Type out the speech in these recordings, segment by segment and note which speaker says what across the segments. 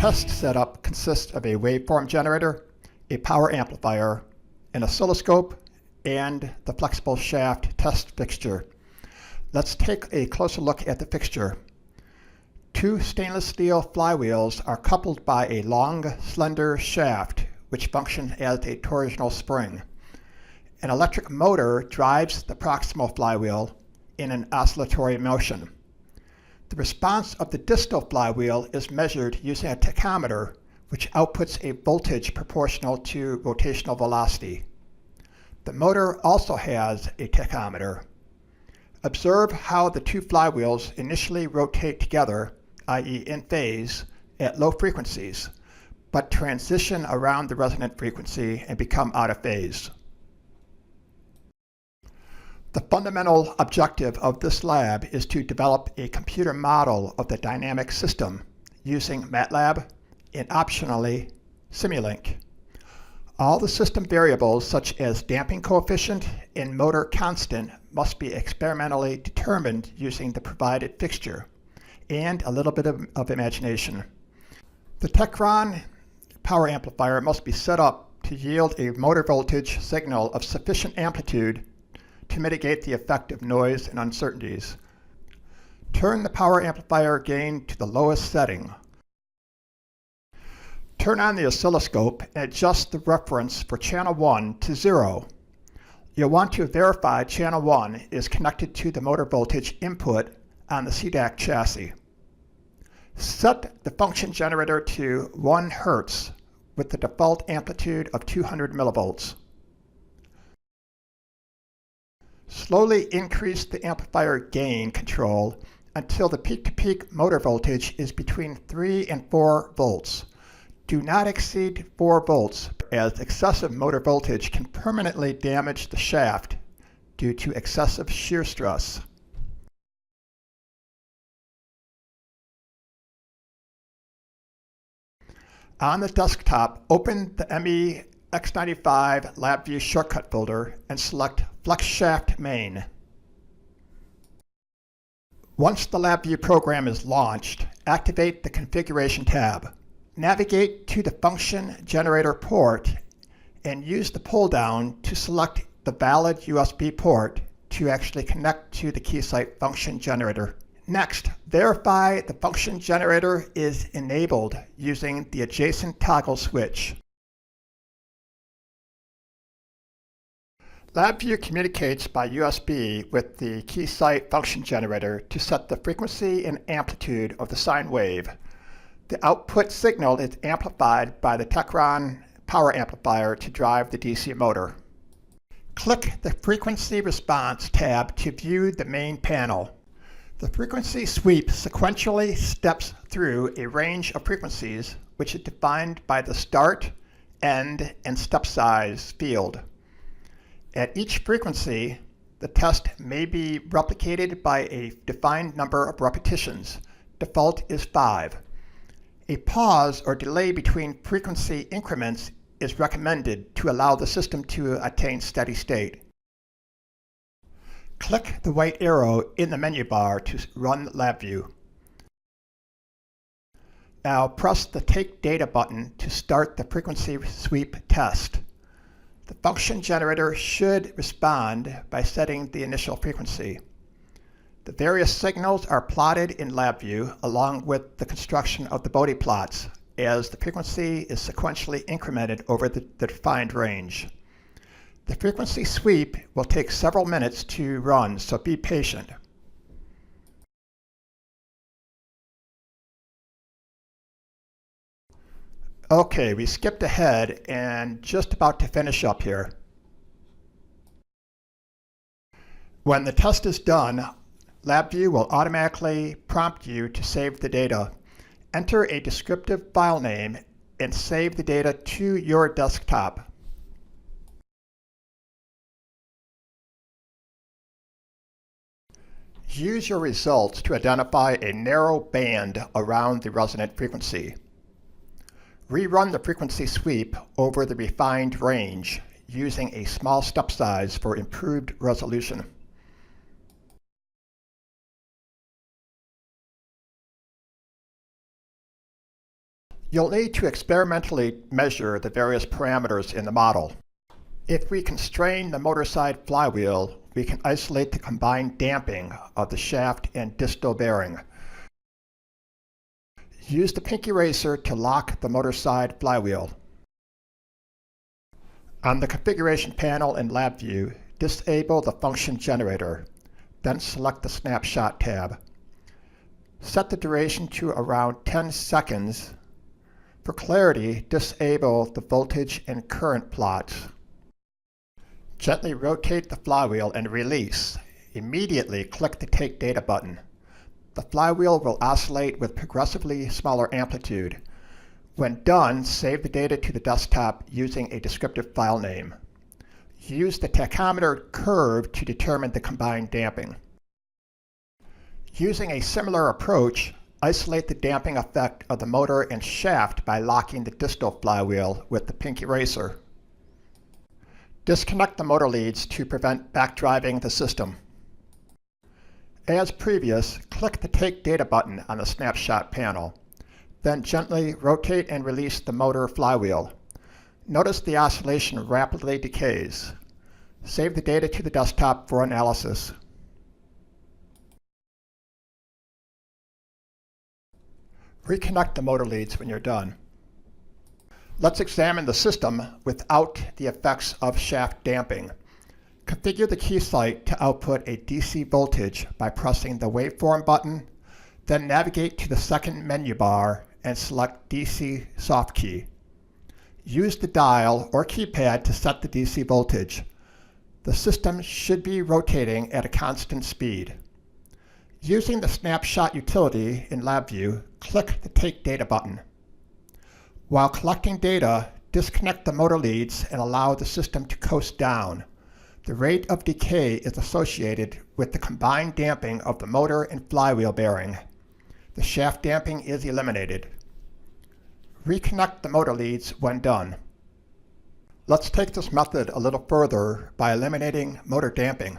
Speaker 1: test setup consists of a waveform generator, a power amplifier, an oscilloscope, and the flexible shaft test fixture. Let's take a closer look at the fixture. Two stainless steel flywheels are coupled by a long, slender shaft which functions as a torsional spring. An electric motor drives the proximal flywheel in an oscillatory motion. The response of the distal flywheel is measured using a tachometer, which outputs a voltage proportional to rotational velocity. The motor also has a tachometer. Observe how the two flywheels initially rotate together, i.e. in phase, at low frequencies, but transition around the resonant frequency and become out of phase. The fundamental objective of this lab is to develop a computer model of the dynamic system using MATLAB and optionally Simulink. All the system variables such as damping coefficient and motor constant must be experimentally determined using the provided fixture and a little bit of imagination. The Techron power amplifier must be set up to yield a motor voltage signal of sufficient amplitude to mitigate the effect of noise and uncertainties. Turn the power amplifier gain to the lowest setting. Turn on the oscilloscope and adjust the reference for channel 1 to 0. You'll want to verify channel 1 is connected to the motor voltage input on the CDAC chassis. Set the function generator to 1 Hz with the default amplitude of 200 millivolts. Slowly increase the amplifier gain control until the peak-to-peak motor voltage is between 3 and 4 volts. Do not exceed 4 volts, as excessive motor voltage can permanently damage the shaft due to excessive shear stress. On the desktop, open the ME-X95 LabVIEW shortcut folder and select Flex Shaft Main. Once the LabVIEW program is launched, activate the Configuration tab. Navigate to the Function Generator port and use the pull-down to select the valid USB port to actually connect to the Keysight Function Generator. Next, verify the Function Generator is enabled using the adjacent toggle switch. LabVIEW communicates by USB with the Keysight Function Generator to set the frequency and amplitude of the sine wave. The output signal is amplified by the Techron power amplifier to drive the DC motor. Click the Frequency Response tab to view the main panel. The frequency sweep sequentially steps through a range of frequencies which is defined by the start, end, and step size field. At each frequency, the test may be replicated by a defined number of repetitions. Default is 5. A pause or delay between frequency increments is recommended to allow the system to attain steady state. Click the white arrow in the menu bar to run LabVIEW. Now press the Take Data button to start the frequency sweep test. The function generator should respond by setting the initial frequency. The various signals are plotted in LabVIEW along with the construction of the Bode plots as the frequency is sequentially incremented over the defined range. The frequency sweep will take several minutes to run, so be patient. Okay, we skipped ahead and just about to finish up here. When the test is done, LabVIEW will automatically prompt you to save the data. Enter a descriptive file name and save the data to your desktop. Use your results to identify a narrow band around the resonant frequency. Rerun the frequency sweep over the refined range using a small step size for improved resolution. You'll need to experimentally measure the various parameters in the model. If we constrain the motor side flywheel, we can isolate the combined damping of the shaft and distal bearing. Use the pinky eraser to lock the motor side flywheel. On the configuration panel in LabVIEW, disable the function generator, then select the Snapshot tab. Set the duration to around 10 seconds. For clarity, disable the voltage and current plots. Gently rotate the flywheel and release. Immediately click the Take Data button. The flywheel will oscillate with progressively smaller amplitude. When done, save the data to the desktop using a descriptive file name. Use the tachometer curve to determine the combined damping. Using a similar approach, isolate the damping effect of the motor and shaft by locking the distal flywheel with the pinky eraser. Disconnect the motor leads to prevent backdriving the system. As previous, click the Take Data button on the Snapshot panel. Then gently rotate and release the motor flywheel. Notice the oscillation rapidly decays. Save the data to the desktop for analysis. Reconnect the motor leads when you're done. Let's examine the system without the effects of shaft damping. Configure the key site to output a DC voltage by pressing the Waveform button, then navigate to the second menu bar and select DC Soft Key. Use the dial or keypad to set the DC voltage. The system should be rotating at a constant speed. Using the Snapshot utility in LabVIEW, click the Take Data button. While collecting data, disconnect the motor leads and allow the system to coast down. The rate of decay is associated with the combined damping of the motor and flywheel bearing. The shaft damping is eliminated. Reconnect the motor leads when done. Let's take this method a little further by eliminating motor damping.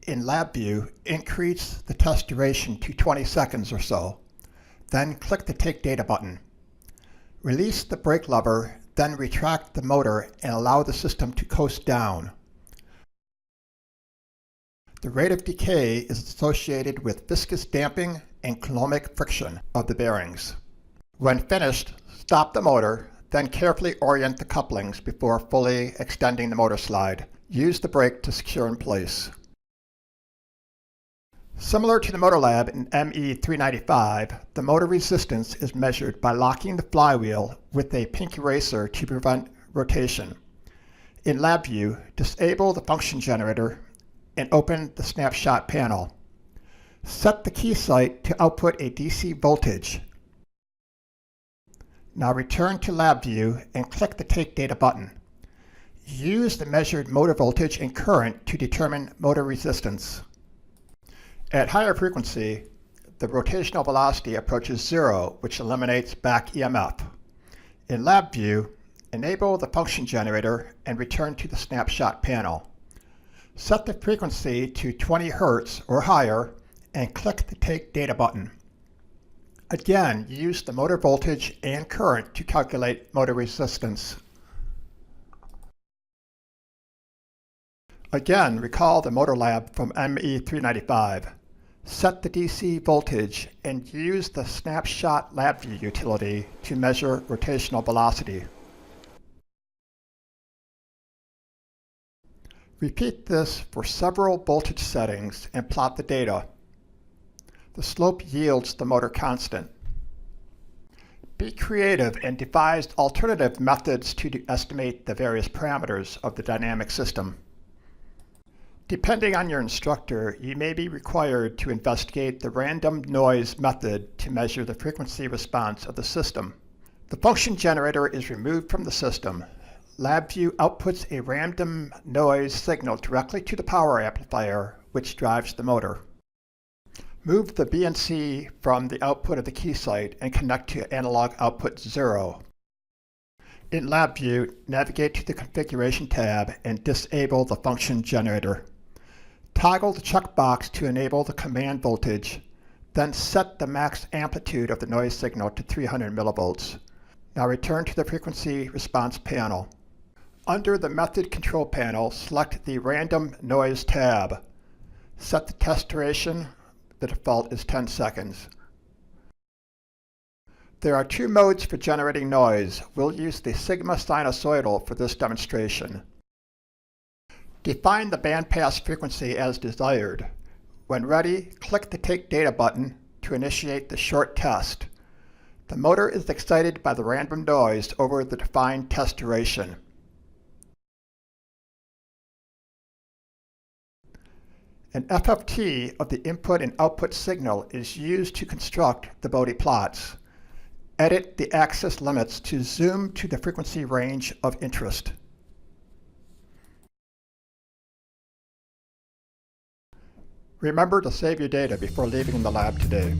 Speaker 1: In LabVIEW, increase the test duration to 20 seconds or so. Then click the Take Data button. Release the brake lever, then retract the motor and allow the system to coast down. The rate of decay is associated with viscous damping and coulombic friction of the bearings. When finished, stop the motor, then carefully orient the couplings before fully extending the motor slide. Use the brake to secure in place. Similar to the Motor Lab in ME395, the motor resistance is measured by locking the flywheel with a pinky eraser to prevent rotation. In LabVIEW, disable the function generator and open the Snapshot panel. Set the key site to output a DC voltage. Now return to LabVIEW and click the Take Data button. Use the measured motor voltage and current to determine motor resistance. At higher frequency, the rotational velocity approaches zero, which eliminates back EMF. In LabVIEW, enable the function generator and return to the Snapshot panel. Set the frequency to 20 Hz or higher and click the Take Data button. Again, use the motor voltage and current to calculate motor resistance. Again, recall the Motor Lab from ME395. Set the DC voltage and use the Snapshot LabVIEW utility to measure rotational velocity. Repeat this for several voltage settings and plot the data. The slope yields the motor constant. Be creative and devise alternative methods to estimate the various parameters of the dynamic system. Depending on your instructor, you may be required to investigate the random noise method to measure the frequency response of the system. The function generator is removed from the system. LabVIEW outputs a random noise signal directly to the power amplifier, which drives the motor. Move the BNC from the output of the key site and connect to analog output 0. In LabVIEW, navigate to the Configuration tab and disable the function generator. Toggle the checkbox to enable the command voltage, then set the max amplitude of the noise signal to 300 millivolts. Now return to the frequency response panel. Under the Method Control panel, select the Random Noise tab. Set the test duration. The default is 10 seconds. There are two modes for generating noise. We'll use the Sigma sinusoidal for this demonstration. Define the bandpass frequency as desired. When ready, click the Take Data button to initiate the short test. The motor is excited by the random noise over the defined test duration. An FFT of the input and output signal is used to construct the Bode plots. Edit the axis limits to zoom to the frequency range of interest. Remember to save your data before leaving the lab today.